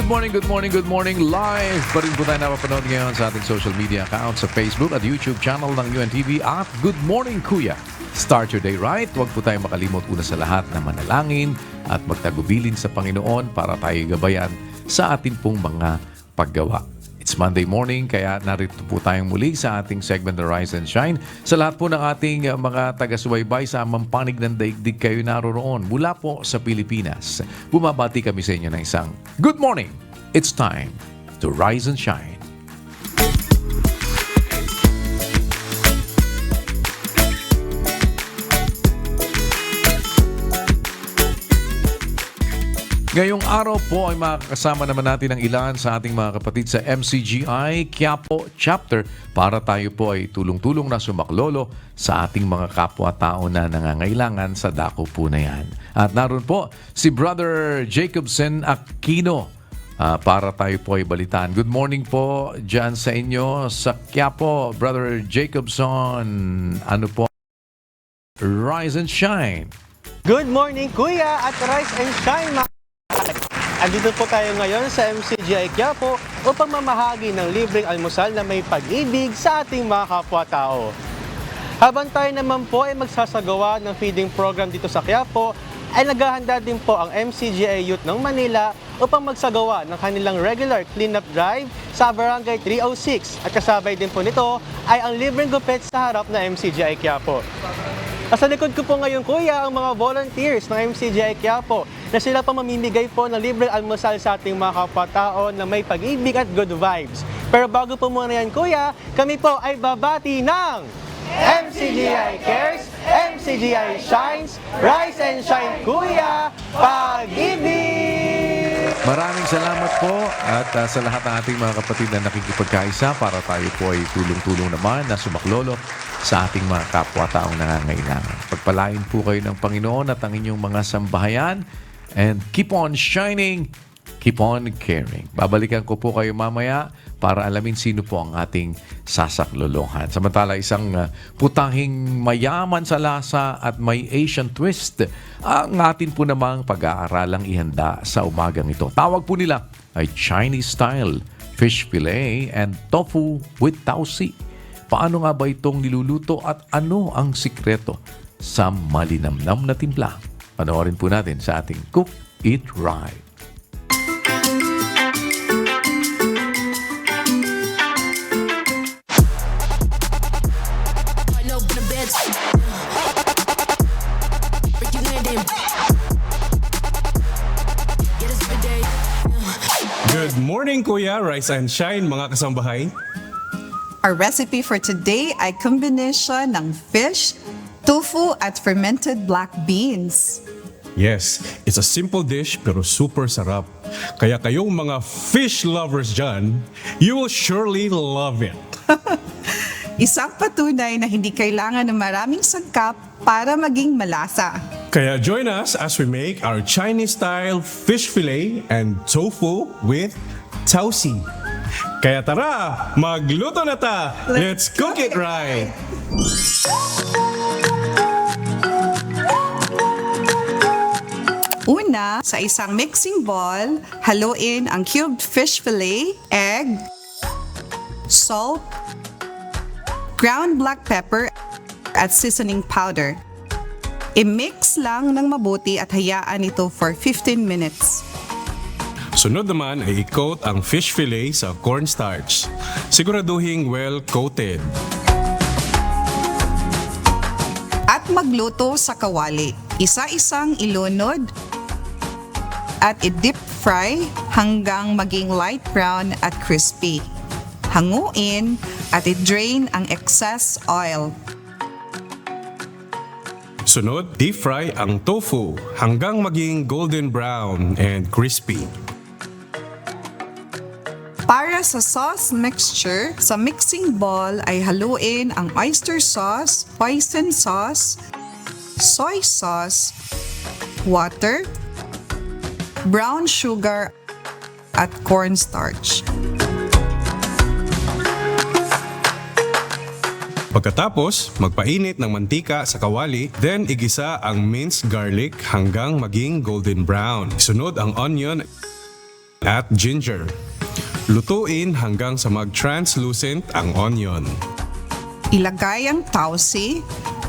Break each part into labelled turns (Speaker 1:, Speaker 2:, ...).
Speaker 1: good morning. Live pa rin po tayo napapanood ngayon sa ating social media account sa Facebook at YouTube channel ng UNTV at Good Morning Kuya. Start your day right. Huwag po tayong makalimot una sa lahat na manalangin at magtagubilin sa Panginoon para tayo gabayan sa ating pong mga paggawa. It's Monday morning, kaya narito po tayong muli sa ating segment na Rise and Shine. Sa lahat po ng ating mga taga-subaybay sa mampanig ng daigdig kayo naroroon mula po sa Pilipinas. Bumabati kami sa inyo ng isang good morning. It's time to Rise and Shine. Ngayong araw po ay makakasama naman natin ang ilan sa ating mga kapatid sa MCGI Quiapo Chapter para tayo po ay tulong-tulong na sumaklolo sa ating mga kapwa-tao na nangangailangan sa dako po na yan. At naroon po si Brother Jacobson Aquino para tayo po ay balitaan. Good morning po dyan sa inyo sa Quiapo, Brother Jacobson. Ano po? Rise and Shine.
Speaker 2: Good morning, Kuya, at Rise and Shine, andito po tayo ngayon sa MCGI Quiapo upang mamahagi ng libreng almusal na may pag-ibig sa ating mga kapwa-tao. Habang tayo naman po ay magsasagawa ng feeding program dito sa Quiapo, ay naghahanda din po ang MCGI Youth ng Manila upang magsagawa ng kanilang regular cleanup drive sa Barangay 306. At kasabay din po nito ay ang libreng gupit sa harap na MCGI Quiapo. Sa likod ko po ngayon, Kuya, ang mga volunteers ng MCGI Quiapo na sila pa mamimigay po ng libreng almusal sa ating mga kapwa-tao na may pag-ibig at good vibes. Pero bago po muna yan, Kuya, kami po ay babati ng MCGI Cares, MCGI Shines, Rise and Shine, Kuya, Pag-ibig!
Speaker 1: Maraming salamat po at sa lahat ng ating mga kapatid na nakikipagkaisa para tayo po ay tulong-tulong naman na sumaklolo sa ating mga kapwa-taong nangangailangan. Pagpalain po kayo ng Panginoon at ang inyong mga sambahayan and keep on shining, keep on caring. Babalikan ko po kayo mamaya para alamin sino po ang ating sasaklolohan. Samantala, isang putahing mayaman sa lasa at may Asian twist ang atin po namang pag-aaralang ihanda sa umagang ito. Tawag po nila ay Chinese style fish fillet and tofu with tausi. Paano nga ba itong niluluto at ano ang sikreto sa malinamnam na timpla? Panoorin po natin sa ating Cook It Right.
Speaker 3: Good morning, Kuya, Rise and Shine, mga kasambahay.
Speaker 4: Our recipe for today ay kombinasyon ng fish, tofu at fermented black beans.
Speaker 3: Yes, it's a simple dish pero super sarap. Kaya kayong mga fish lovers dyan, you will surely love it.
Speaker 4: Isang patunay na hindi kailangan ng maraming sangkap para maging malasa.
Speaker 3: Kaya join us as we make our Chinese-style fish fillet and tofu with tausi. Kaya tara, magluto na ta! Let's cook it right!
Speaker 4: Una, sa isang mixing bowl, haluin ang cubed fish fillet, egg, salt, ground black pepper, at seasoning powder. I-mix lang ng mabuti at hayaan ito for 15 minutes.
Speaker 3: Sunod naman ay i-coat ang fish fillet sa cornstarch. Siguraduhing well-coated.
Speaker 4: At magluto sa kawali. Isa-isang ilunod at i-deep fry hanggang maging light brown at crispy. Hanguin at i-drain ang excess oil.
Speaker 3: Sunod, deep fry ang tofu hanggang maging golden brown and crispy.
Speaker 4: Para sa sauce mixture, sa mixing bowl ay haluin ang oyster sauce, hoisin sauce, soy sauce, water, brown sugar, at cornstarch.
Speaker 3: Pagkatapos, magpainit ng mantika sa kawali, then igisa ang minced garlic hanggang maging golden brown. Sunod ang onion at ginger. Lutuin hanggang sa mag-translucent ang onion.
Speaker 4: Ilagay ang tausi.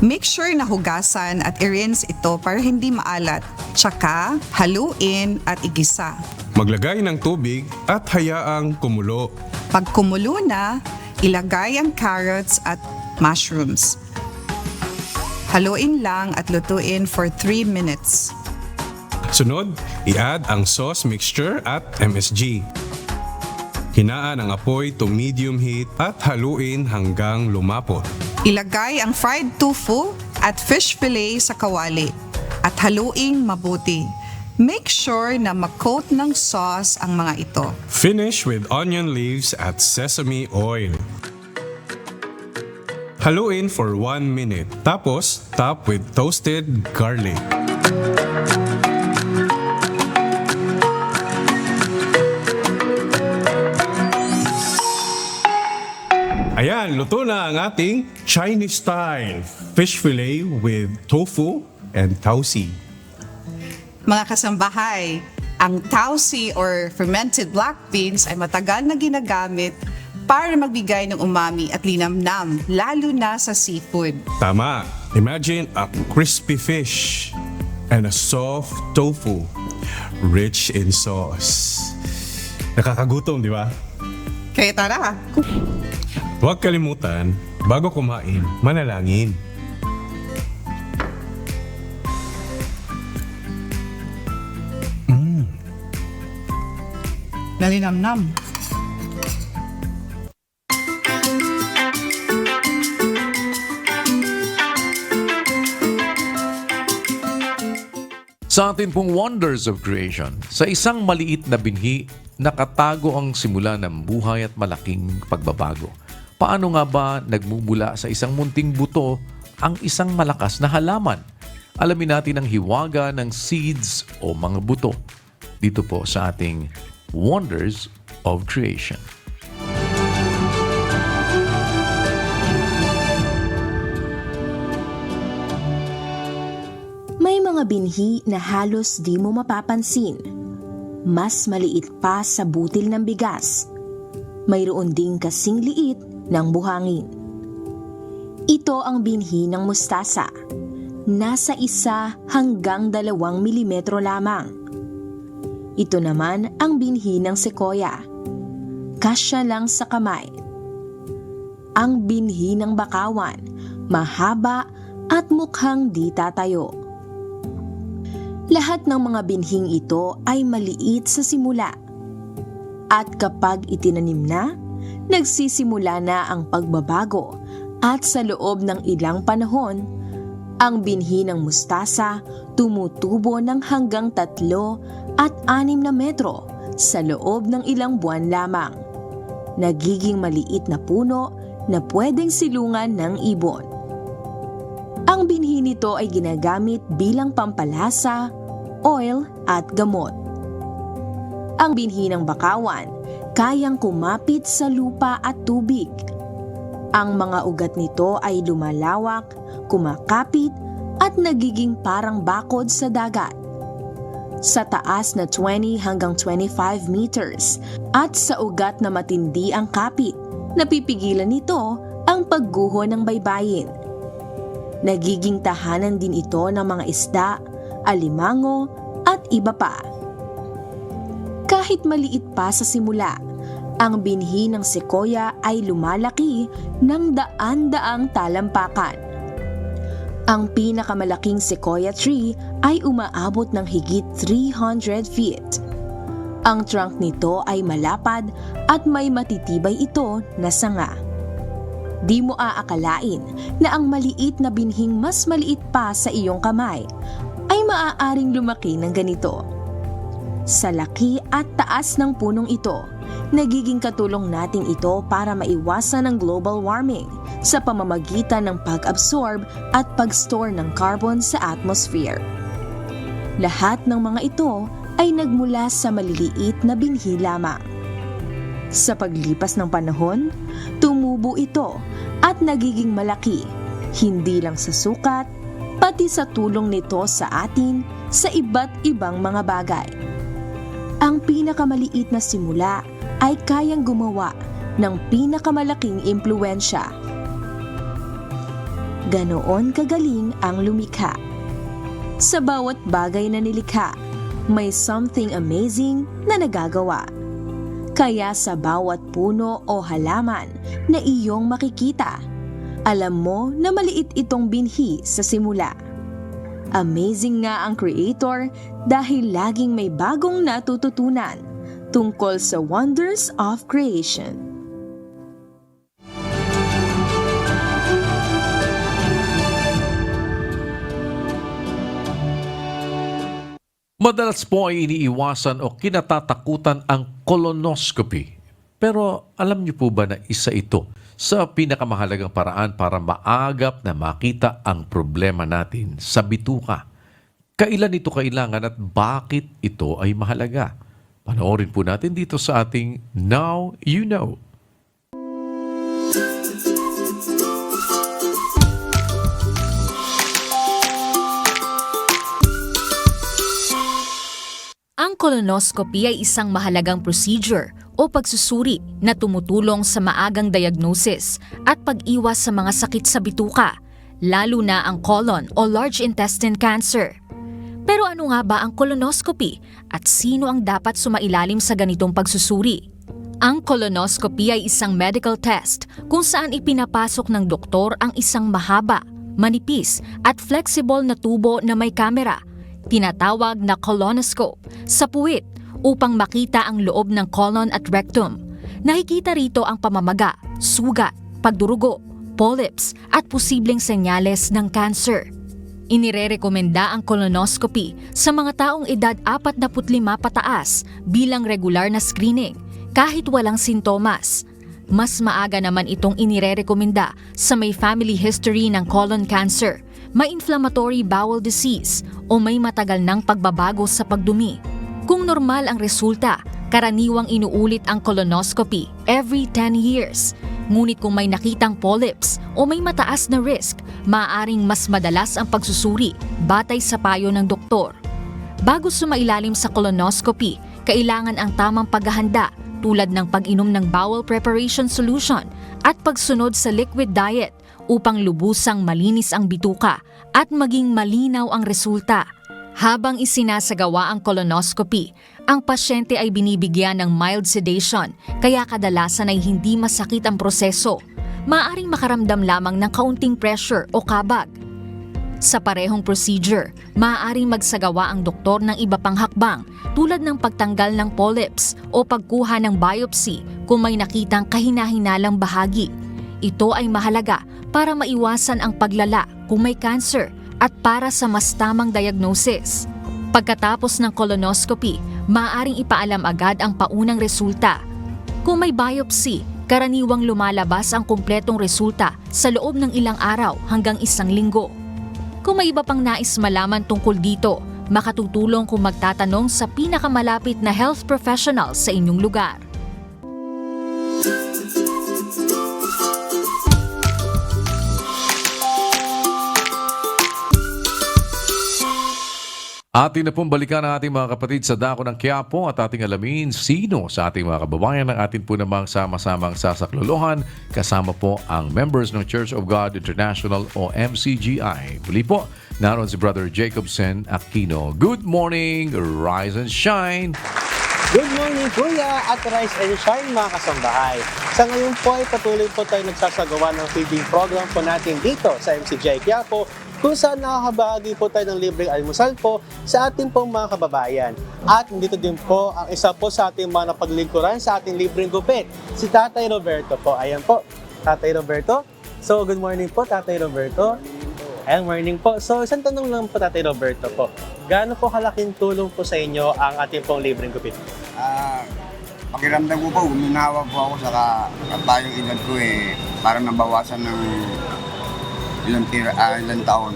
Speaker 4: Make sure na hugasan at i-rinse ito para hindi maalat. Tsaka, haluin at igisa.
Speaker 3: Maglagay ng tubig at hayaang kumulo.
Speaker 4: Pag kumulo na, ilagay ang carrots at mushrooms. Haluin lang at lutuin for 3 minutes.
Speaker 3: Sunod, i-add ang sauce mixture at MSG. Hinaan ang apoy to medium heat at haluin hanggang lumapot.
Speaker 4: Ilagay ang fried tofu at fish fillet sa kawali at haluing mabuti. Make sure na mag-coat ng sauce ang mga ito.
Speaker 3: Finish with onion leaves at sesame oil. Haluin for 1 minute. Tapos, top with toasted garlic. Ayan, luto na ang ating Chinese style fish fillet with tofu and tausi.
Speaker 4: Mga kasambahay, ang tausi or fermented black beans ay matagal na ginagamit para magbigay ng umami at linamnam, lalo na sa seafood.
Speaker 3: Tama. Imagine a crispy fish and a soft tofu rich in sauce. Nakakagutom, di ba?
Speaker 4: Kaya tara,
Speaker 3: Huwag kalimutan, bago kumain, manalangin.
Speaker 4: nalinamnam.
Speaker 1: Sa atin pong Wonders of Creation, sa isang maliit na binhi, nakatago ang simula ng buhay at malaking pagbabago. Paano nga ba nagmumula sa isang munting buto ang isang malakas na halaman? Alamin natin ang hiwaga ng seeds o mga buto dito po sa ating Wonders of Creation.
Speaker 5: May mga binhi na halos di mo mapapansin. Mas maliit pa sa butil ng bigas. Mayroon ding kasing liit ng buhangin. Ito ang binhi ng mustasa. Nasa 1 hanggang 2 milimetro lamang. Ito naman ang binhi ng sequoia. Kasya lang sa kamay. Ang binhi ng bakawan, mahaba at mukhang di tatayo. Lahat ng mga binhing ito ay maliit sa simula. At kapag itinanim na, nagsisimula na ang pagbabago at sa loob ng ilang panahon, ang binhi ng mustasa tumutubo ng hanggang 3 at 6 na metro sa loob ng ilang buwan lamang. Nagiging maliit na puno na pwedeng silungan ng ibon. Ang binhi nito ay ginagamit bilang pampalasa, oil at gamot. Ang binhi ng bakawan, kayang kumapit sa lupa at tubig. Ang mga ugat nito ay lumalawak, kumakapit at nagiging parang bakod sa dagat. Sa taas na 20 hanggang 25 meters at sa ugat na matindi ang kapit, napipigilan nito ang pagguho ng baybayin. Nagiging tahanan din ito ng mga isda, alimango at iba pa. Kahit maliit pa sa simula, ang binhi ng sequoia ay lumalaki ng daan-daang talampakan. Ang pinakamalaking sequoia tree ay umaabot ng higit 300 feet. Ang trunk nito ay malapad at may matitibay ito na sanga. Di mo aakalain na ang maliit na binhing mas maliit pa sa iyong kamay ay maaaring lumaki ng ganito. Sa laki at taas ng punong ito, nagiging katulong natin ito para maiwasan ang global warming sa pamamagitan ng pag-absorb at pag-store ng carbon sa atmosphere. Lahat ng mga ito ay nagmula sa maliliit na binhi lamang. Sa paglipas ng panahon, tumubo ito at nagiging malaki, hindi lang sa sukat, pati sa tulong nito sa atin sa iba't ibang mga bagay. ang pinakamaliit na simula ay kayang gumawa ng pinakamalaking impluwensya. Ganoon kagaling ang lumikha. Sa bawat bagay na nilikha, may something amazing na nagagawa. Kaya sa bawat puno o halaman na iyong makikita, alam mo na maliit itong binhi sa simula. Amazing nga ang Creator dahil laging may bagong natututunan tungkol sa wonders of creation.
Speaker 1: Madalas po ay iniiwasan o kinatatakutan ang colonoscopy. Pero alam niyo po ba na isa ito sa pinakamahalagang paraan para maagap na makita ang problema natin sa bituka? Kailan ito kailangan at bakit ito ay mahalaga? Panoorin po natin dito sa ating Now You Know.
Speaker 6: Ang colonoscopy ay isang mahalagang procedure o pagsusuri na tumutulong sa maagang diagnosis at pag-iwas sa mga sakit sa bituka, lalo na ang colon o large intestine cancer. Pero ano nga ba ang colonoscopy at sino ang dapat sumailalim sa ganitong pagsusuri? Ang colonoscopy ay isang medical test kung saan ipinapasok ng doktor ang isang mahaba, manipis at flexible na tubo na may kamera, tinatawag na colonoscope, sa puwit upang makita ang loob ng colon at rectum. Nakikita rito ang pamamaga, sugat, pagdurugo, polyps at posibleng senyales ng cancer. Inirerekomenda ang colonoscopy sa mga taong edad 45 pataas bilang regular na screening kahit walang sintomas. Mas maaga naman itong inirerekomenda sa may family history ng colon cancer, may inflammatory bowel disease o may matagal ng pagbabago sa pagdumi. Kung normal ang resulta, karaniwang inuulit ang colonoscopy every 10 years. Ngunit kung may nakitang polyps o may mataas na risk, maaaring mas madalas ang pagsusuri batay sa payo ng doktor. Bago sumailalim sa colonoscopy, kailangan ang tamang paghahanda tulad ng pag-inom ng bowel preparation solution at pagsunod sa liquid diet upang lubusang malinis ang bituka at maging malinaw ang resulta. Habang isinasagawa ang colonoscopy, ang pasyente ay binibigyan ng mild sedation kaya kadalasan ay hindi masakit ang proseso. Maaaring makaramdam lamang ng kaunting pressure o kabag. Sa parehong procedure, maaaring magsagawa ang doktor ng iba pang hakbang tulad ng pagtanggal ng polyps o pagkuha ng biopsy kung may nakitang kahinahinalang bahagi. Ito ay mahalaga para maiwasan ang paglala kung may cancer at para sa mas tamang diagnosis. Pagkatapos ng colonoscopy, maaaring ipaalam agad ang paunang resulta. Kung may biopsy, karaniwang lumalabas ang kumpletong resulta sa loob ng ilang araw hanggang 1 linggo. Kung may iba pang nais malaman tungkol dito, makatutulong kung magtatanong sa pinakamalapit na health professional sa inyong lugar.
Speaker 1: Atin na pong balikan ang ating mga kapatid sa dako ng Quiapo at ating alamin sino sa ating mga kababayan ang atin po namang sama-samang sasaklolohan kasama po ang members ng Church of God International o MCGI. Muli po, naroon si Brother Jacobson Aquino. Good morning, rise and shine!
Speaker 2: Good morning, Kuya, at Rise and Shine, mga kasambahay. Sa ngayon po ay patuloy po tayo nagsasagawa ng feeding program po natin dito sa MCGI Quiapo, kung saan nakakabahagi po tayo ng libreng almusal po sa ating pong mga kababayan. At dito din po ang isa po sa ating mga napaglingkuran sa ating libreng gupit, si Tatay Roberto po. Ayan po, Tatay Roberto. So, good morning po, Tatay Roberto. Ayan, morning po. So, isang tanong lang po, Tatay Roberto po. Gaano po kalaking tulong po sa inyo ang ating pong libreng gupit?
Speaker 7: Pakiramdam ko po, uminawa po ako saka tayong edad ko parang nabawasan ng ilang taon.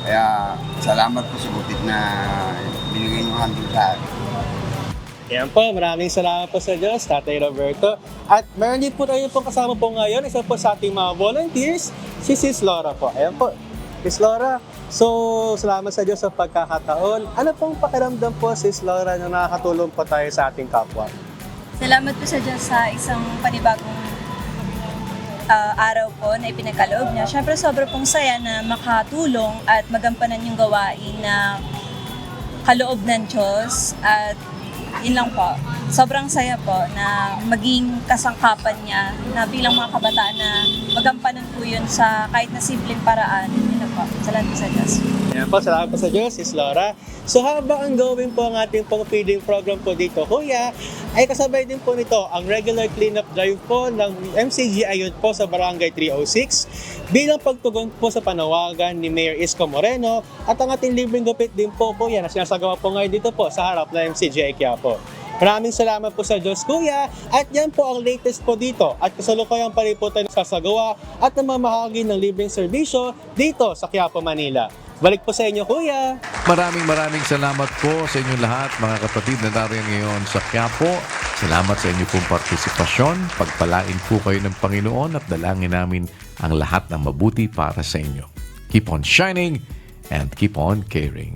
Speaker 7: Kaya salamat po sa gupit na binigay nyo handog sa akin.
Speaker 2: Ayan po, maraming salamat po sa Diyos, Tatay Roberto. At meron din po tayo po kasama po ngayon, isa po sa ating mga volunteers, si Sis Laura po. Ayan po. Miss Laura, so salamat sa Diyos sa pagkakataon. Ano pong pakiramdam po, Sis Laura, na nakakatulong po tayo sa ating kapwa?
Speaker 8: Salamat po sa Diyos sa isang panibagong araw po na ipinagkaloob niya. Siyempre, sobrang pong saya na makatulong at magampanan yung gawain na kaloob ng Diyos. At yun lang po. Sobrang saya po na maging kasangkapan niya na bilang mga kabataan na magampanan po yun sa kahit na simpleng paraan. Yun lang po. Salamat po sa Diyos.
Speaker 2: Ayan po, salamat po sa Diyos, Sis Laura. So habang ongoing po ang ating pong feeding program po dito, Kuya, ay kasabay din po nito ang regular cleanup drive po ng MCGI Youth po sa Barangay 306 bilang pagtugon po sa panawagan ni Mayor Isko Moreno at ang ating libreng gupit din po, Kuya, na sinasagawa po ngayon dito po sa harap ng MCGI Quiapo. Maraming salamat po sa Diyos, Kuya, at yan po ang latest po dito at kasalukuyan pa rin po tayo sasagawa at namamahagi ng libreng serbisyo dito sa Quiapo, Manila. Balik po sa inyo, Kuya.
Speaker 1: Maraming salamat po sa inyong lahat, mga kapatid na nariyan ngayon sa Quiapo. Salamat sa inyong pong partisipasyon. Pagpalain po kayo ng Panginoon at dalangin namin ang lahat ng mabuti para sa inyo. Keep on shining and keep on caring.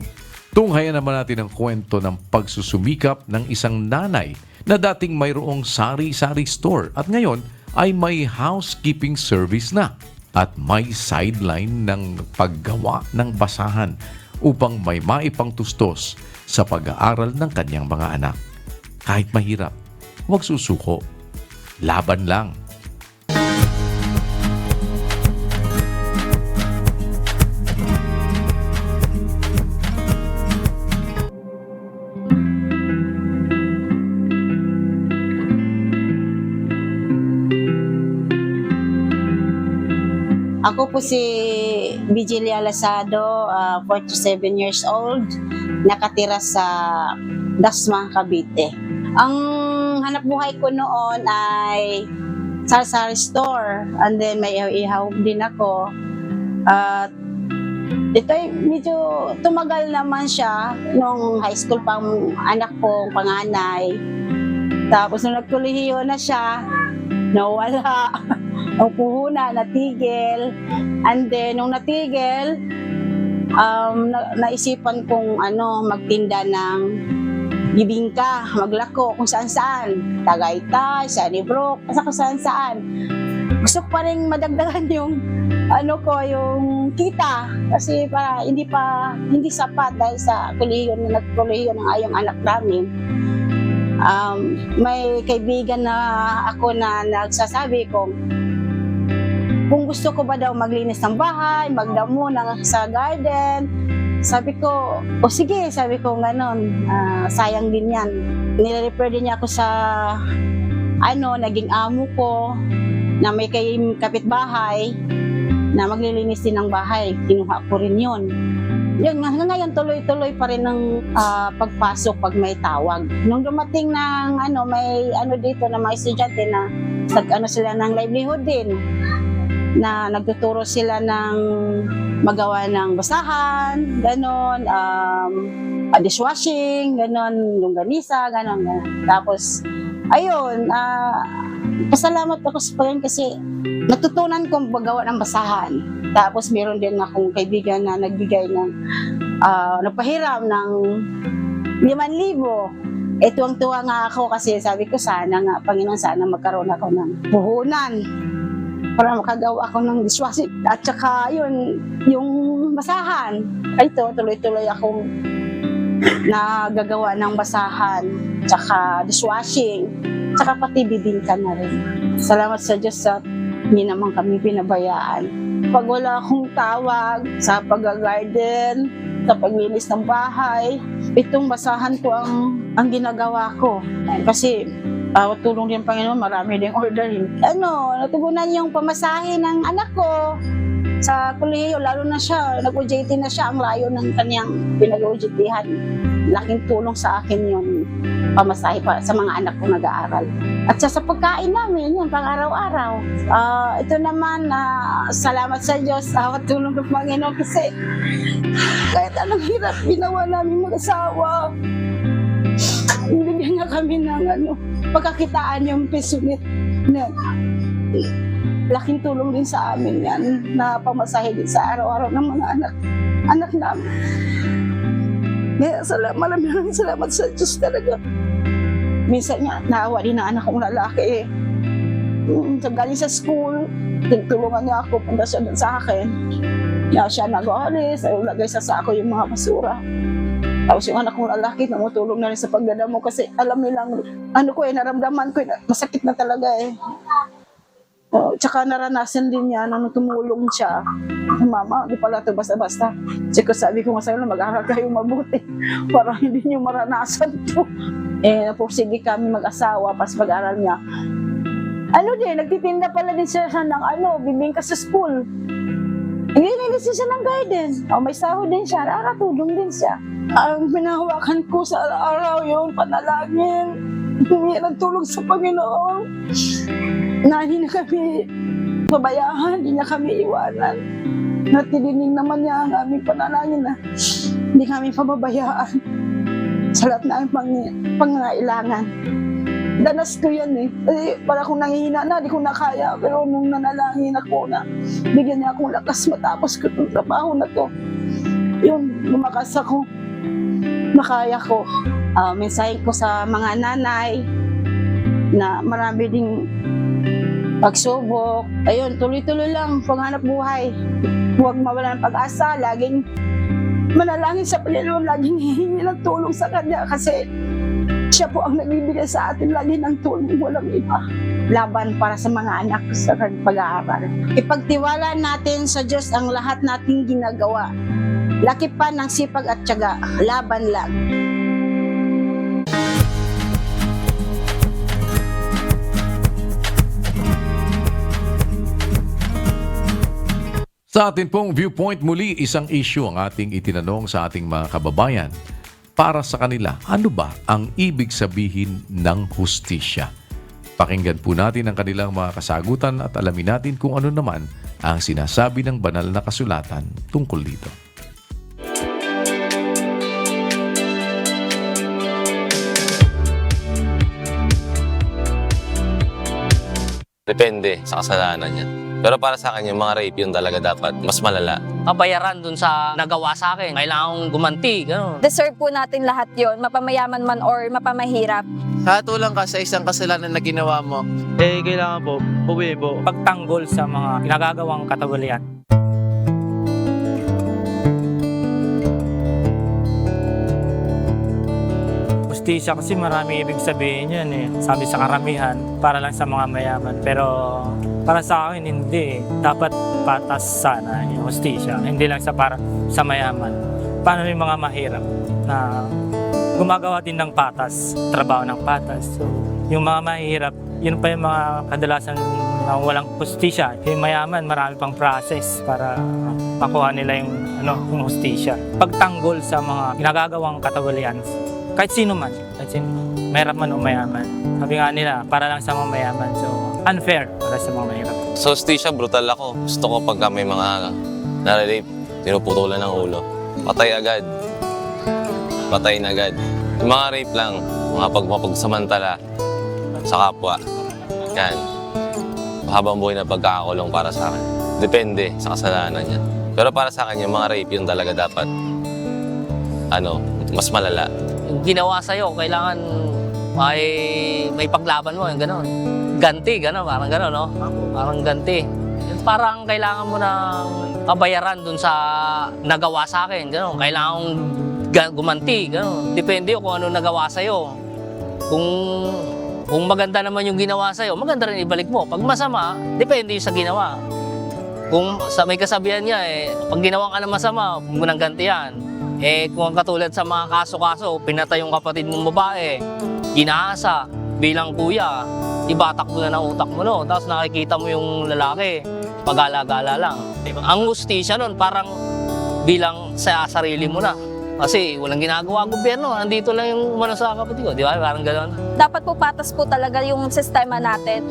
Speaker 1: Tunghayan naman natin ang kwento ng pagsusumikap ng isang nanay na dating mayroong sari-sari store at ngayon ay may housekeeping service na at may sideline ng paggawa ng basahan upang may maipangtustos sa pag-aaral ng kanyang mga anak. Kahit mahirap, huwag susuko. Laban lang.
Speaker 9: Ako po si Vigilia Lazado, 47 years old, nakatira sa Dasma, Cavite. Ang hanap buhay ko noon ay sari-sari store, and then may ihaw din ako. At ito ay medyo tumagal naman siya nung high school pang anak ko, panganay. Tapos nung nagkolehiyo na siya, nawala. Ang puhunan, natigil. And then, nung natigil, naisipan kong magtinda ng bibingka, maglako, kung saan-saan. Tagaytay, Sunnybrook, kung saan-saan. Gusto ko pa rin madagdagan yung yung kita. Kasi para hindi sapat dahil sa nagkolehiyo ng ayong anak namin. May kaibigan na ako na nagsasabi kung gusto ko ba daw maglinis ng bahay, magdamo sa garden. Sabi ko, sige, sabi ko ganon, sayang din yan. Nire-refer din niya ako sa naging amo ko na may kapitbahay na maglilinis din ng bahay. Kinuha ko rin yun. Yun, hanggang ngayon tuloy-tuloy pa rin ng pagpasok pag may tawag. Nung dumating ng may dito na mga estudyante na sila ng livelihood din, na nagtuturo sila ng magawa ng basahan, ganon, dishwashing, ganon, longganisa, ganon. Tapos, ayun, pasalamat ako sa Panginoon kasi natutunan kong magawa ng basahan. Tapos, meron din akong kaibigan na nagbigay ng, nagpahiram ng 5,000. Tuwang-tuwa nga ako kasi sabi ko sana nga, Panginoon, sana magkaroon ako ng puhunan para makagawa ako ng dishwashing. At saka yun, yung basahan. Ito, tuloy-tuloy akong nagagawa ng basahan, tsaka dishwashing, tsaka pati bibingka na rin. Salamat sa Diyos sa hindi naman kami pinabayaan. Pag wala akong tawag sa pag-garden, sa paglinis ng bahay, itong basahan ko ang ginagawa ko. Kasi tulong din Panginoon, marami din order. Natugunan yung pamasahe ng anak ko sa kolehiyo, lalo na siya, nag-OJT na siya, ang layo ng kanyang pinag-OJT-han. Laking tulong sa akin yung pamasahe pa sa mga anak ko nag-aaral. At sa pagkain namin, yun, pang araw-araw. Ito naman, salamat sa Diyos, sa tulong ng Panginoon kasi kahit anong hirap, ginawa namin mag-asawa. Bibigyan niya kami ng pagkakitaan yung pisunit na laking tulong din sa amin yan na pamasahe din sa araw-araw ng mga anak namin. Kaya maraming salamat sa Diyos talaga. Minsan nga, naawa din ang anak kong lalaki eh. Galing sa school, tulungan niya ako, punta siya sa akin. Kaya siya nag-alis, lagay sa sako yung mga basura. Tapos yung anak kong lalaki, namutulong na rin sa pagdadamo kasi alam nilang, naramdaman ko, masakit na talaga eh. Tsaka naranasan din niya nung tumulong siya. Mama, di pala ito basta-basta. Tsaka sabi ko nga sa'yo na mag-aral kayo mabuti para hindi niyo maranasan ito. Napursige kami mag-asawa pas pag-aral niya. Nagtitinda pala din siya ng bibingka sa school. Hindi siya ng guidance. May sahod din siya, nakakatulong din siya. Ang pinahawakan ko sa araw yung panalangin. Hindi nagtulong sa Panginoon. Na hindi na kami pabayaan, hindi na kami iwanan. Natilinig naman niya ang aming panalangin na hindi kami pababayaan sa lahat na aming pangangailangan. Danas ko yan eh. Para kung nangihina na, di ko na kaya. Pero nung nanalangin ako na, bigyan niya akong lakas matapos ko itong trabaho na to. Yun, lumakas ako. Makaya ko. Mensahe ko sa mga nanay na marami ding pagsubok. Ayun, tuloy-tuloy lang, panghanap buhay. Huwag mawalan ng pag-asa, laging manalangin sa Panginoon, laging hihingi ng tulong sa Kanya kasi siya po ang nagbibigay sa atin lagi ng tulong, walang iba. Laban para sa mga anak sa pag-aaral. Ipagtiwala natin sa Diyos ang lahat nating ginagawa. Laki pa ng sipag at tiyaga, laban lang.
Speaker 1: Sa atin pong viewpoint muli, isang issue ang ating itinanong sa ating mga kababayan. Para sa kanila, ano ba ang ibig sabihin ng hustisya? Pakinggan po natin ang kanilang mga kasagutan at alamin natin kung ano naman ang sinasabi ng banal na kasulatan tungkol dito.
Speaker 10: Depende sa kasalanan niya. Pero para sa akin, yung mga rape, yun talaga dapat mas malala.
Speaker 11: Kabayaran dun sa nagawa sa akin. Kailangan kong gumanti. Gano'n.
Speaker 12: Deserve po natin lahat yon, mapamayaman man or mapamahirap.
Speaker 13: Hatulang ka sa isang kasalanan na ginawa mo.
Speaker 14: Kailangan po, buwiin po. Pagtanggol sa mga ginagagawang katawalian. Justisya kasi marami ibig sabihin yan eh. Sabi sa karamihan, para lang sa mga mayaman. Pero para sa akin, hindi. Dapat patas sana yung justisya. Hindi lang para sa mayaman. Paano yung mga mahirap na gumagawa din ng patas, trabaho ng patas. So, yung mga mahirap, yun pa yung mga kadalasan na walang justisya. Yung mayaman, marami pang process para makuha nila yung justisya. Pagtanggol sa mga ginagagawang katawalian. Kahit sino man, mahirap man o mayaman. Sabi nga nila, para lang sa mga mayaman. So, unfair para sa mga mahirap.
Speaker 10: Sa hustisya, brutal ako. Gusto ko pagka may mga nare-rape, tinuputulan ng ulo. Patay agad. Patayin agad. Yung mga rape lang, mga pagsamantala sa kapwa. Yan. Habang buhay na pagkakakulong para sa akin. Depende sa kasalanan niya. Pero para sa akin, yung mga rape, yun talaga dapat mas malala.
Speaker 11: Yung ginawa sa'yo, kailangan may paglaban mo, yung gano'n. Ganti, gano'n, parang gano'n, no? Parang ganti. Yung parang kailangan mo ng kabayaran dun sa nagawa sa akin, gano'n. Kailangan kong gumanti, gano'n. Depende kung ano nagawa sa'yo. Kung maganda naman yung ginawa sa'yo, maganda rin ibalik mo. Pag masama, depende yung sa ginawa. Kung may kasabihan niya, pag ginawa ka na masama, huwag mo nang gantihan. Kung katulad sa mga kaso-kaso, pinatay yung kapatid mong babae, ginaasa, bilang kuya, ibatak mo na ng utak mo, no? Tapos nakikita mo yung lalaki, pag-ala-gala lang. Ang hustisya nun, parang bilang sa sarili mo na. Kasi walang ginagawa ang gobyerno, andito lang yung umano sa kapatid ko, di ba? Parang gano'n.
Speaker 12: Dapat po patas po talaga yung sistema natin.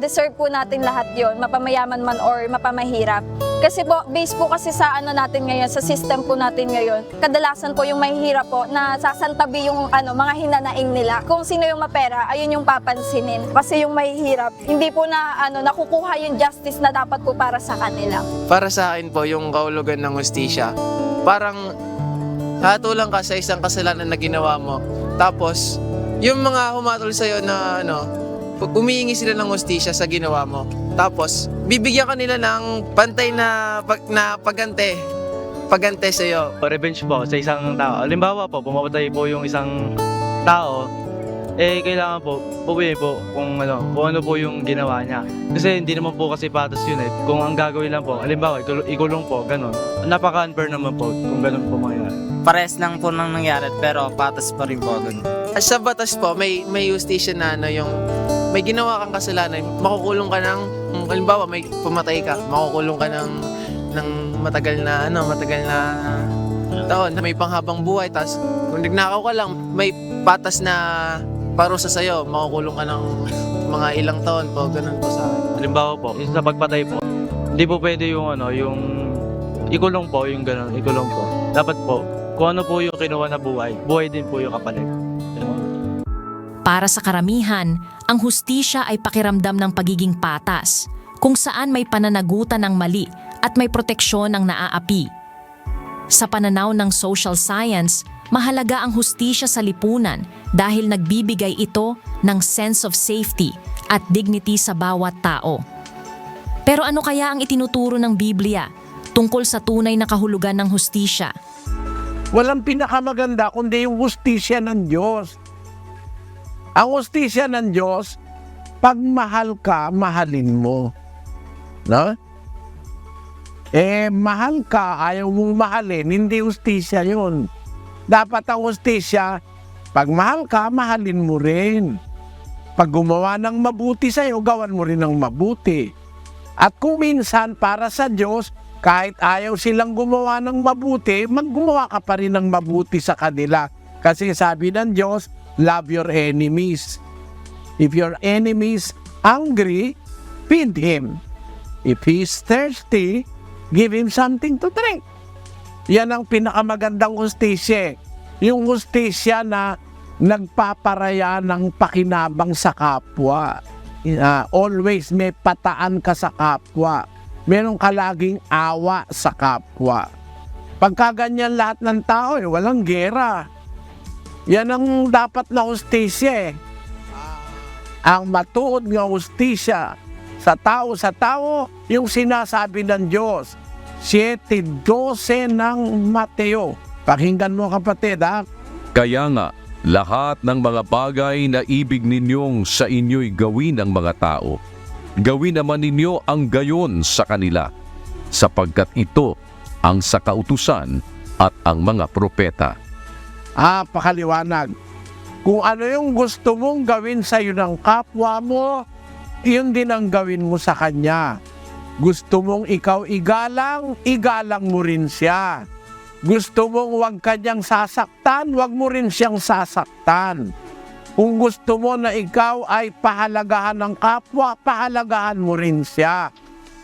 Speaker 12: Deserve po natin lahat yon, mapamayaman man or mapamahirap. Kasi po, based po kasi sa ano natin ngayon, sa system po natin ngayon, kadalasan po yung mahihirap po na sasantabi yung mga hinanaing nila. Kung sino yung mapera, ayun yung papansinin. Kasi yung mahihirap, hindi po na nakukuha yung justice na dapat po para sa kanila.
Speaker 13: Para sa akin po, yung kahulugan ng hustisya, parang hatulang ka sa isang kasalanan na ginawa mo. Tapos, yung mga humatol sa'yo na umiingi sila ng hustisya sa ginawa mo. Tapos, bibigyan ka nila ng pantay na pagante sa'yo.
Speaker 15: Revenge po sa isang tao. Halimbawa po, pumamatay po yung isang tao, kailangan po, pupuyin po kung ano po yung ginawa niya. Kasi hindi naman po kasi patas yun eh. Kung ang gagawin lang po, halimbawa, ikulong po, ganun. Napaka-unfair naman po kung ganun po mangyayari.
Speaker 16: Pares lang po nang nangyari, pero patas pa rin po ganun.
Speaker 13: Sa batas po, may justisya na yung may ginawa kang kasalanan, makukulong ka ng, halimbawa may pumatay ka, makukulong ka ng matagal na taon, may panghabang buhay, tapos kung nagnakaw ka lang, may patas na parusa sa'yo, makukulong ka ng mga ilang taon po, ganun po sa akin.
Speaker 15: Halimbawa po, yung sa pagpatay po, hindi po pwede yung yung ikulong po, yung ganun, ikulong po. Dapat po, kung ano po yung kinuha na buhay, buhay din po yung kapalit.
Speaker 6: Para sa karamihan, ang hustisya ay pakiramdam ng pagiging patas, kung saan may pananagutan ng mali at may proteksyon ng naaapi. Sa pananaw ng social science, mahalaga ang hustisya sa lipunan dahil nagbibigay ito ng sense of safety at dignity sa bawat tao. Pero ano kaya ang itinuturo ng Biblia tungkol sa tunay na kahulugan ng hustisya?
Speaker 17: Walang pinakamaganda kundi yung hustisya ng Diyos. Ang hustisya ng Diyos, pag mahal ka, mahalin mo. No? Mahal ka, ayaw mong mahalin, hindi hustisya yun. Dapat ang hustisya, pag mahal ka, mahalin mo rin. Pag gumawa ng mabuti sa'yo, gawan mo rin ng mabuti. At kung minsan, para sa Diyos, kahit ayaw silang gumawa ng mabuti, maggumawa ka pa rin ng mabuti sa kanila. Kasi sabi ng Diyos, love your enemies. If your enemy is hungry, feed him. If he is thirsty, give him something to drink. Yan ang pinakamagandang hustisya. Yung hustisya na nagpaparaya ng pakinabang sa kapwa. Always may pataan ka sa kapwa. Meron ka laging awa sa kapwa. Pagka ganyan lahat ng tao, walang gera. Yan ang dapat na hustisya eh. Ang matuod ng hustisya sa tao, yung sinasabi ng Diyos. 7:12 ng Mateo. Pakinggan mo kapatid ha.
Speaker 18: Kaya nga, lahat ng mga bagay na ibig ninyong sa inyo'y gawin ng mga tao, gawin naman ninyo ang gayon sa kanila, sapagkat ito ang sa kautusan at ang mga propeta.
Speaker 17: Pakaliwanag. Kung ano yung gusto mong gawin sa iyo ng kapwa mo, yun din ang gawin mo sa kanya. Gusto mong ikaw igalang, igalang mo rin siya. Gusto mong huwag kanyang sasaktan, huwag mo rin siyang sasaktan. Kung gusto mo na ikaw ay pahalagahan ng kapwa, pahalagahan mo rin siya.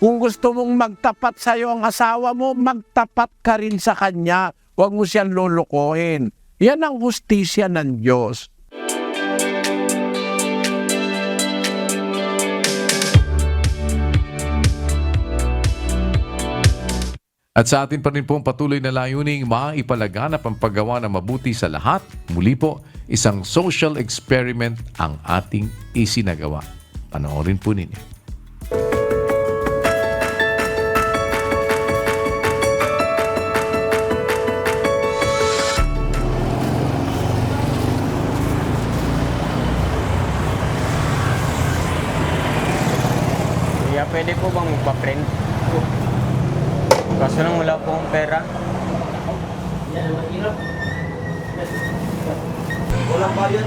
Speaker 17: Kung gusto mong magtapat sa iyo ang asawa mo, magtapat ka rin sa kanya. Huwag mo siyang lulukohin. Yan ang hustisya ng Diyos.
Speaker 1: At sa atin pa rin pong patuloy na layuning maipalaganap ang paggawa ng mabuti sa lahat. Muli po, isang social experiment ang ating isinagawa. Panoorin po ninyo.
Speaker 16: Kaya pwede po bang magpa-print? Kaso lang wala po akong pera. Walang bayad.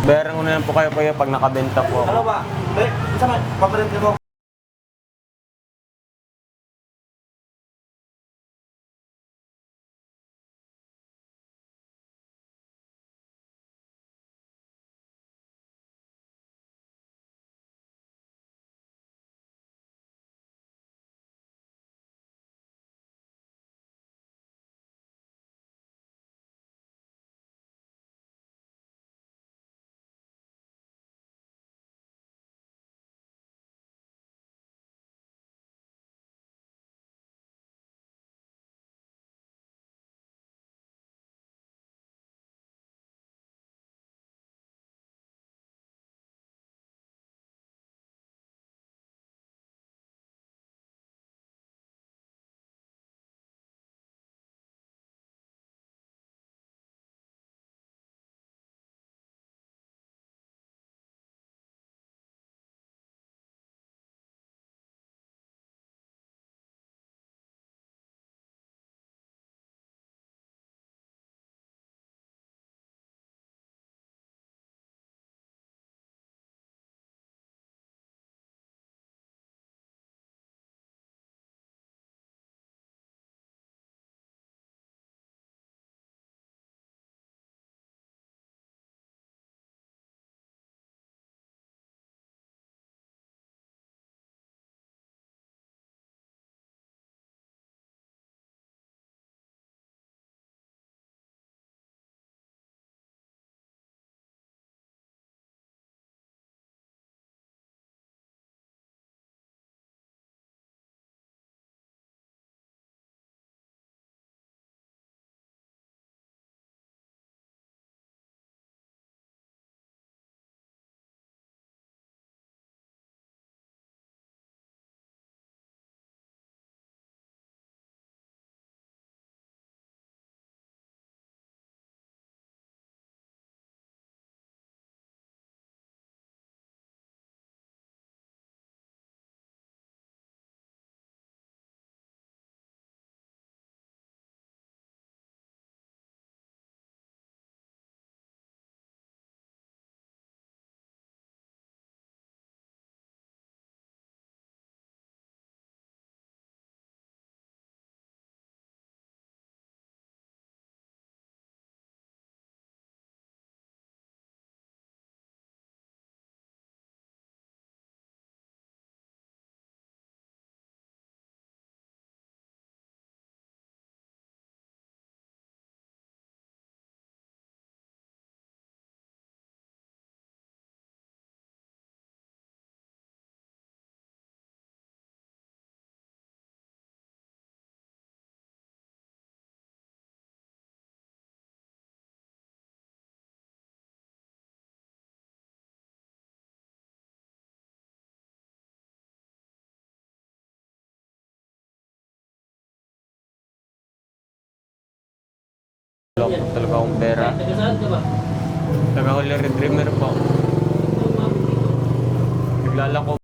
Speaker 16: Bayaran ko na lang po kayo pag nakabenta po ako.
Speaker 17: Ano ba? Sama, paprint mo.
Speaker 16: Wala po talaga akong pera. Nag-Holy Dreamer po. Naglalako.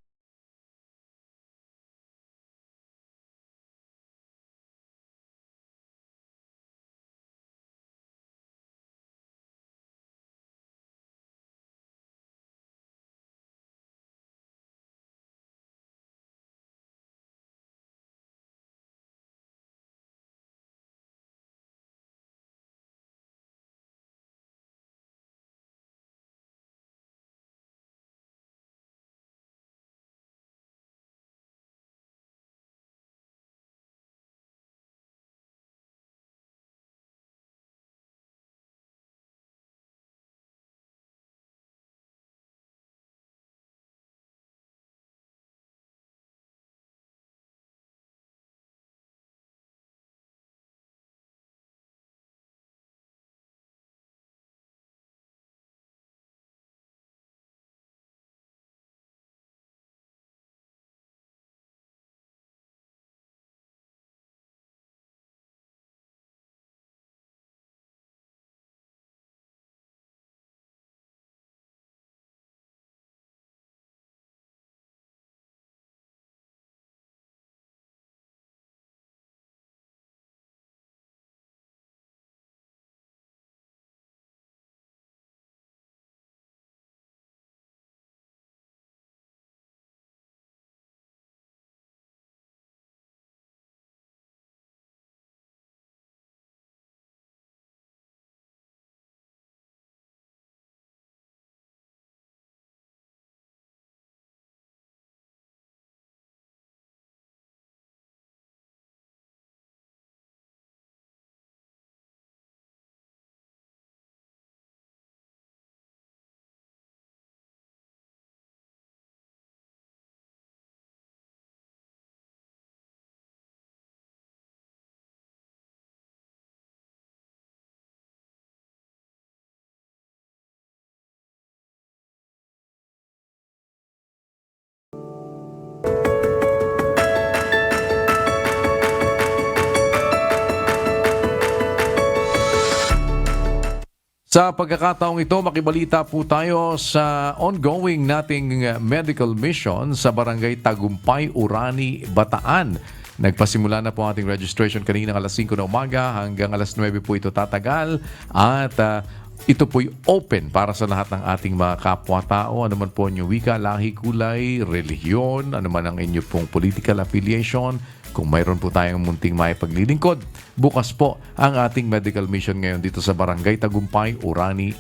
Speaker 1: Sa pagkakataong ito, makibalita po tayo sa ongoing nating medical mission sa Barangay Tagumpay, Urani, Bataan. Nagpasimula na po ang ating registration kanina alas 5 na umaga hanggang alas 9 po ito tatagal at ito po'y open para sa lahat ng ating mga kapwa-tao. Ano man po ang inyong wika, lahi, kulay, relihiyon, ano man ang inyong pong political affiliation. Kung mayroon po tayong munting maipaglilingkod, bukas po ang ating medical mission ngayon dito sa Barangay Tagumpay, Urani,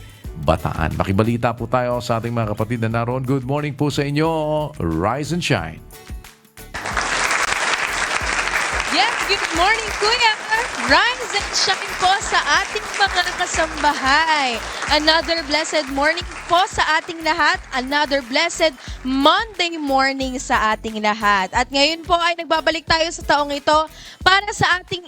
Speaker 1: Bataan. Makibalita po tayo sa ating mga kapatid na naroon. Good morning po sa inyo. Rise and shine.
Speaker 19: Yes, good morning, Kuya. Rise and shine po sa ating mga kasambahay. Another blessed morning po sa ating lahat. Another blessed Monday morning sa ating lahat. At ngayon po ay nagbabalik tayo sa taong ito para sa ating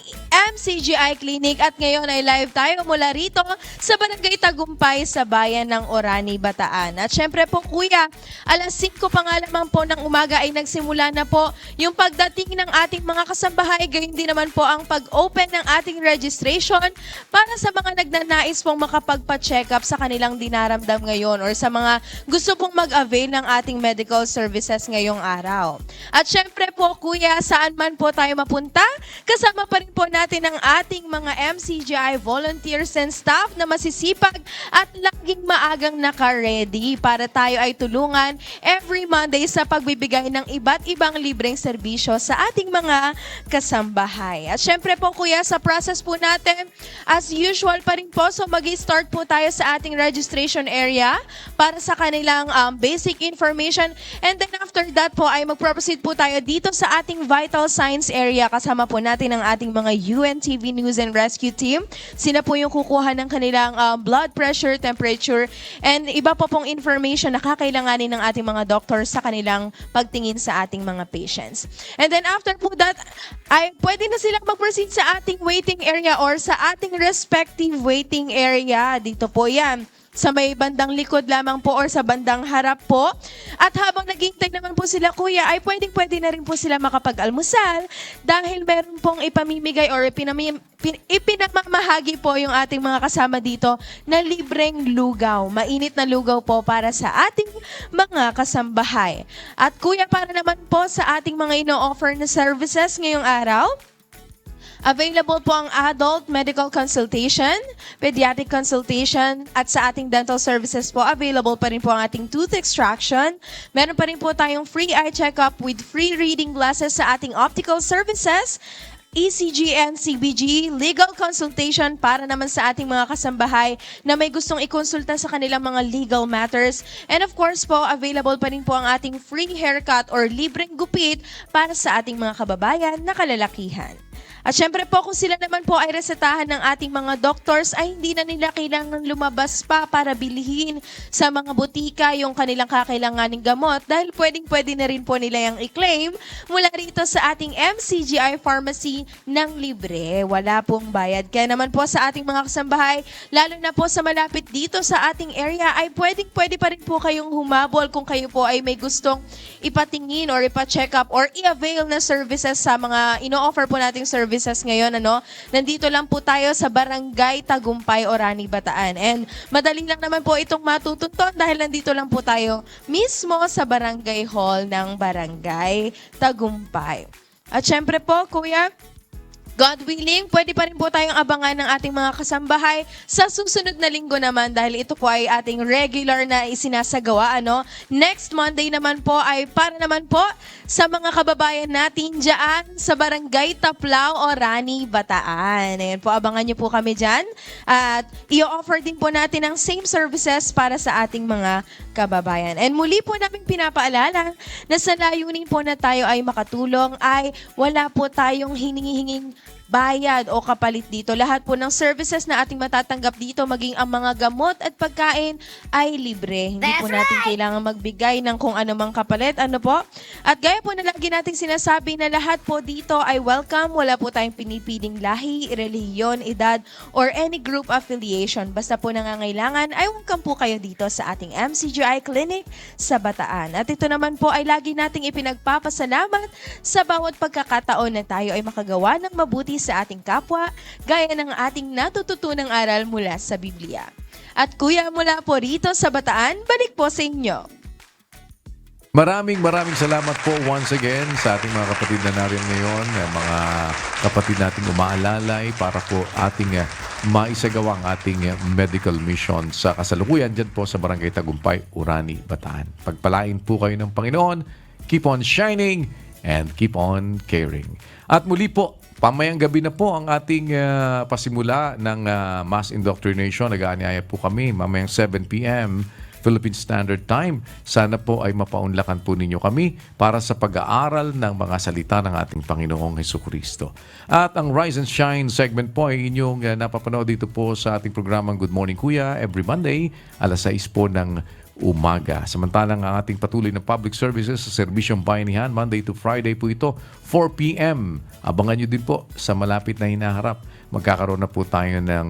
Speaker 19: MCGI Clinic. At ngayon ay live tayo mula rito sa Barangay Tagumpay sa bayan ng Orani, Bataan. At syempre po, Kuya, alas 5 pa nga lamang po ng umaga ay nagsimula na po yung pagdating ng ating mga kasambahay. Gayon din naman po ang pag-open ng ating registration para sa mga nagnanais pong makapagpa-check up sa kanilang dinaramdam ngayon or sa mga gusto pong mag-avail ng ating medical services ngayong araw. At syempre po, Kuya, saan man po tayo mapunta, kasama pa rin po natin ang ating mga MCGI volunteers and staff na masisipag at laging maagang naka-ready para tayo ay tulungan every Monday sa pagbibigay ng iba't ibang libreng serbisyo sa ating mga kasambahay. At syempre po, Kuya, sa process po natin, as usual pa rin po, so mag-start po tayo sa ating registration area para sa kanilang basic information. And then after that po ay mag-proceed po tayo dito sa ating vital signs area. Kasama po natin ang ating mga UNTV News and Rescue Team. Sila po yung kukuha ng kanilang blood pressure, temperature, and iba po pong information na kakailanganin ng ating mga doctors sa kanilang pagtingin sa ating mga patients. And then after po that, ay pwede na silang mag-proceed sa ating waiting area or sa ating respective waiting area. Dito po yan. sa may bandang likod lamang po or sa bandang harap po. At habang naghihintay naman po sila kuya, ay pwede na rin po sila makapag-almusal dahil meron pong ipamimigay or ipinamamahagi po yung ating mga kasama dito na libreng lugaw. Mainit na lugaw po para sa ating mga kasambahay. At kuya, para naman po sa ating mga ino-offer na services ngayong araw, available po ang adult medical consultation, pediatric consultation, at sa ating dental services po, available pa rin po ang ating tooth extraction. Meron pa rin po tayong free eye checkup with free reading glasses sa ating optical services, ECG and CBG, legal consultation para naman sa ating mga kasambahay na may gustong ikonsulta sa kanilang mga legal matters. And of course po, available pa rin po ang ating free haircut or libreng gupit para sa ating mga kababayan na kalalakihan. At syempre po, kung sila naman po ay resetahan ng ating mga doctors, ay hindi na nila kailangan lumabas pa para bilhin sa mga butika yung kanilang kakailanganing gamot dahil pwedeng-pwede na rin po nila yung i-claim mula rito sa ating MCGI Pharmacy ng libre. Wala pong bayad. Kaya naman po sa ating mga kasambahay, lalo na po sa malapit dito sa ating area, ay pwedeng-pwede pa rin po kayong humabol kung kayo po ay may gustong ipatingin or ipa-check up or i-avail na services sa mga ino-offer po nating services ngayon, nandito lang po tayo sa Barangay Tagumpay, Orani, Bataan. And madali lang naman po itong matutuntun dahil nandito lang po tayo mismo sa Barangay Hall ng Barangay Tagumpay. At syempre po, kuya, God willing, pwede pa rin po tayong abangan ng ating mga kasambahay sa susunod na linggo naman dahil ito po ay ating regular na isinasagawa. Next Monday naman po ay para naman po sa mga kababayan natin dyan sa Barangay Taplao, Orani, Bataan. Ayan po, abangan niyo po kami dyan. At i-offer din po natin ang same services para sa ating mga kababayan. And muli po namin pinapaalala na sa layunin po na tayo ay makatulong ay wala po tayong hinihinging bayad o kapalit dito. Lahat po ng services na ating matatanggap dito, maging ang mga gamot at pagkain ay libre. Hindi po natin kailangan magbigay ng kung anumang kapalit. Ano po? At gaya po na lagi nating sinasabi na lahat po dito ay welcome. Wala po tayong pinipiling lahi, relihiyon, edad, or any group affiliation. Basta po nangangailangan ay welcome po kayo dito sa ating MCGI Clinic sa Bataan. At ito naman po ay lagi nating ipinagpapasalamat sa bawat pagkakataon na tayo ay makagawa ng mabuti sa ating kapwa, gaya ng ating natututunang aral mula sa Biblia. At kuya, mula po rito sa Bataan, balik po sa inyo.
Speaker 1: Maraming salamat po once again sa ating mga kapatid na nariyan ngayon, mga kapatid nating umaalalay para po ating maisagawa ang ating medical mission sa kasalukuyan dyan po sa Barangay Tagumpay, Orani, Bataan. Pagpalain po kayo ng Panginoon, keep on shining and keep on caring. At muli po, pamayang gabi na po ang ating pasimula ng mass indoctrination. Nag-aanyaya po kami mamayang 7 p.m. Philippine Standard Time. Sana po ay mapaunlakan po ninyo kami para sa pag-aaral ng mga salita ng ating Panginoong Hesukristo. At ang Rise and Shine segment po ay inyong napapanood dito po sa ating programang Good Morning Kuya every Monday, alas 6 po ng umaga. Samantalang ang ating patuloy na public services sa Serbisyong Bayanihan, Monday to Friday po ito, 4 p.m. Abangan nyo din po sa malapit na hinaharap. Magkakaroon na po tayo ng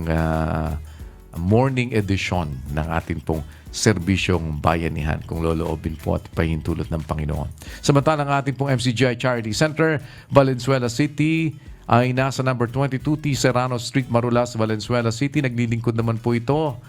Speaker 1: morning edition ng ating pong Serbisyong Bayanihan kung loloobin po at pahintulot ng Panginoon. Samantalang ang ating pong MCGI Charity Center, Valenzuela City, ay nasa number 22 T. Serrano Street, Marulas, Valenzuela City. Naglilingkod naman po ito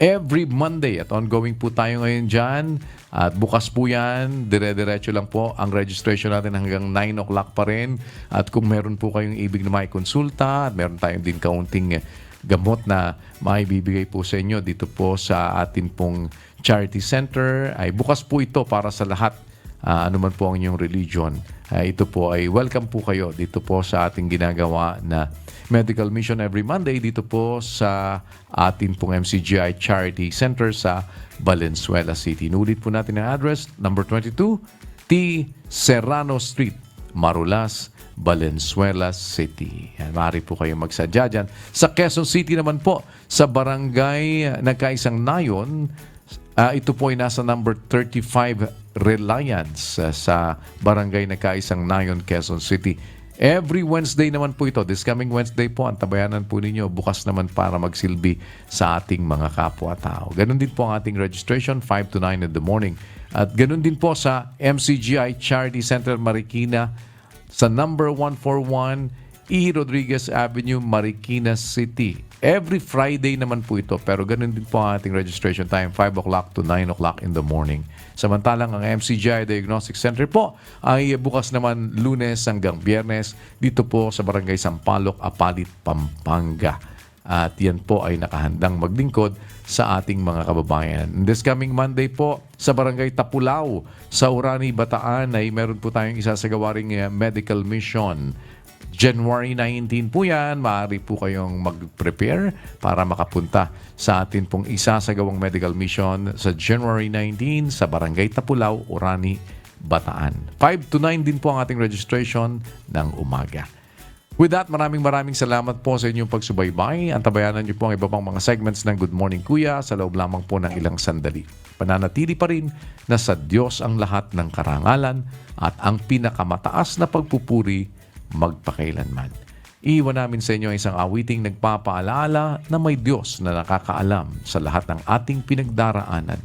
Speaker 1: every Monday at ongoing po tayo ngayon dyan. At bukas po yan, dire-diretso lang po. Ang registration natin hanggang 9 o'clock pa rin. At kung meron po kayong ibig na maikonsulta, at meron tayong din kaunting gamot na maibibigay po sa inyo dito po sa atin pong charity center, ay bukas po ito para sa lahat. Anuman po ang inyong religion. Ito po ay welcome po kayo dito po sa ating ginagawa na medical mission every Monday dito po sa atin pong MCGI Charity Center sa Valenzuela City. Nulit po natin ang address, number 22 T. Serrano Street, Marulas, Valenzuela City. Yan, maaari po kayong magsadya dyan. Sa Quezon City naman po, sa Barangay Nagkaisang Nayon, ito po ay nasa number 35 Reliance sa Barangay Nagkaisang Nayon, Quezon City. Every Wednesday naman po ito. This coming Wednesday po, ang tabayanan po ninyo bukas naman para magsilbi sa ating mga kapwa-tao. Ganon din po ang ating registration, 5 to 9 in the morning. At ganon din po sa MCGI Charity Center Marikina sa number 141 E. Rodriguez Avenue, Marikina City. Every Friday naman po ito, pero ganun din po ang ating registration time, 5 o'clock to 9 o'clock in the morning. Samantalang ang MCGI Diagnostic Center po ay bukas naman Lunes hanggang Biyernes dito po sa Barangay Sampaloc, Apalit, Pampanga. At yan po ay nakahandang maglingkod sa ating mga kababayan. This coming Monday po sa Barangay Tapulaw sa Urani, Bataan ay meron po tayong isasagawaring medical mission. January 19 po yan, maaari po kayong mag-prepare para makapunta sa atin pong isasagawang medical mission sa January 19 sa Barangay Tapulaw, Urani, Bataan. 5 to 9 din po ang ating registration ng umaga. With that, maraming salamat po sa inyong pagsubaybay. Antabayanan niyo po ang iba pang mga segments ng Good Morning Kuya sa loob lamang po ng ilang sandali. Pananatili pa rin na sa Diyos ang lahat ng karangalan at ang pinakamataas na pagpupuri magpakailanman. Iiwan namin sa inyo isang awiting nagpapaalaala na may Diyos na nakakaalam sa lahat ng ating pinagdaraanan,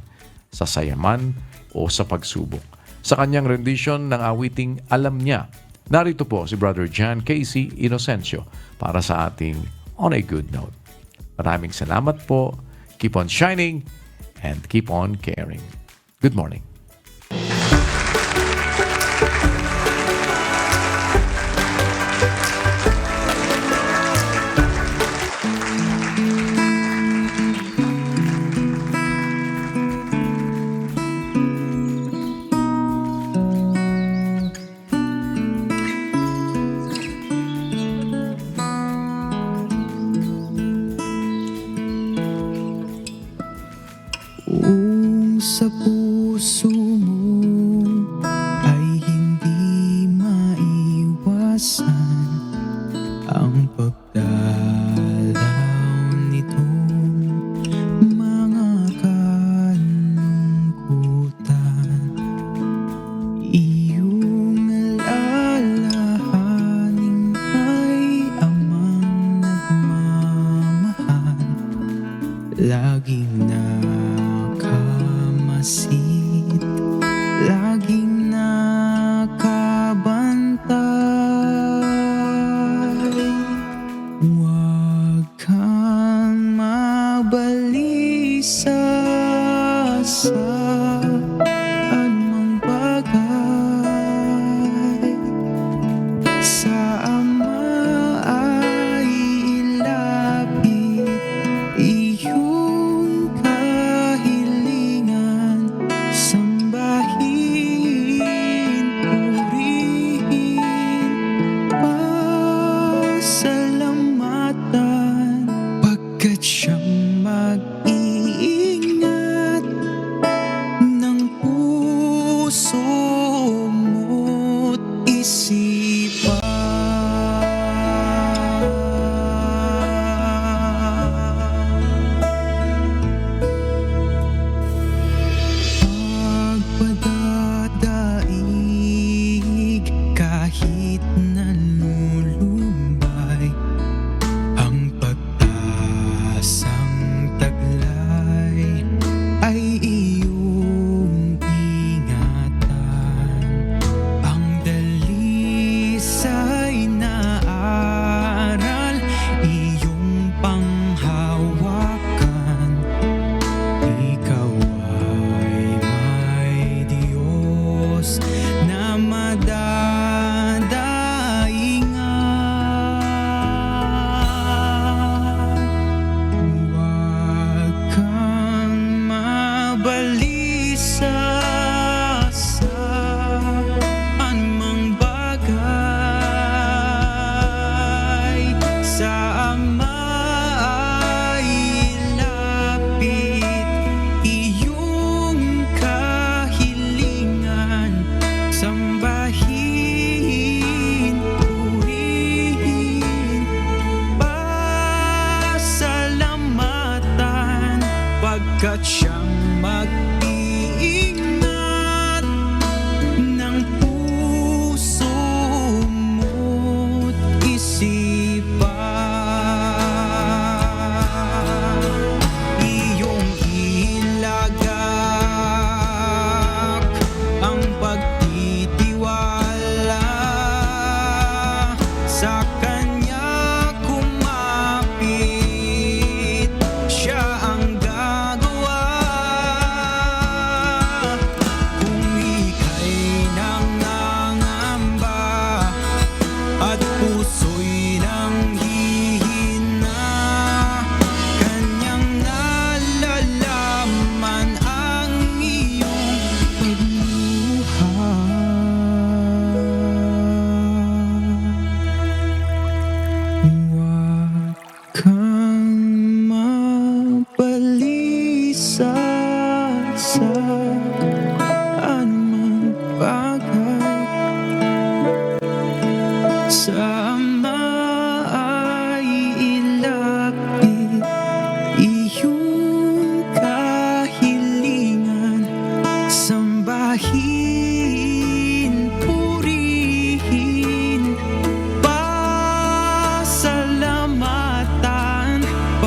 Speaker 1: sa sayaman o sa pagsubok. Sa kanyang rendition ng awiting Alam Niya, narito po si Brother John Casey Inocencio para sa ating On a Good Note. Maraming salamat po. Keep on shining and keep on caring. Good morning.
Speaker 20: Kung sa puso mo ay hindi maiwasan ang pagdalaw nitong mga kalungkutan, iyong alalahanin ay amang nagmamahal, laging nakamasid, laging nakabantay. Huwag kang mabalisa sa anumang bagay. Sa Ama ay ilapit iyong kahilingan, sambahin, purihin, pasalamatan, pagkat siyang mag-iingat ng puso mo't isipan. Pagpadadaig kahit nalulumbay, ang pagtasang taglay ay iyong ingatan. Ang dalisay na aral iyong panghawakan. Ikaw ay may Diyos na madadaingan. Huwag kang mabalisa sa anumang bagay. Sa Ama ay ilapit iyong kahilingan, sambahin, purihin, pasalamatan, pagkat siyang mag-iingat ng puso mo't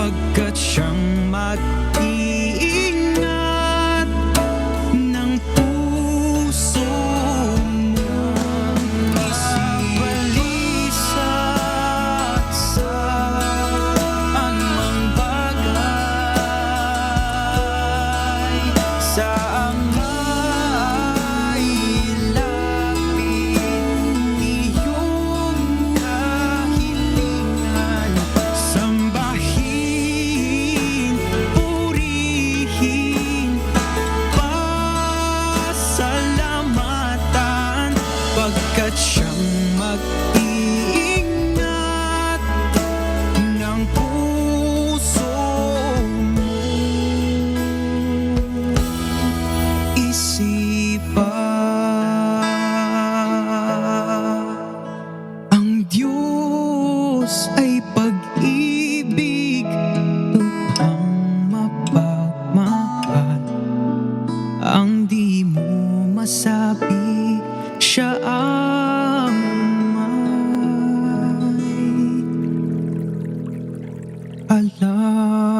Speaker 20: pagkat siyang mag-iingat ng puso mo. Isibalisat sa anumang bagay, sa angay lapit iyong kahilingan. Sambahin, purihin, pasalamatan, pagkat siyang mag-iingat ng puso mo. Isipan, ang Diyos ay pag-ibig, lubhang mapagmahal. Ang di mo masabi, siya ang may alam.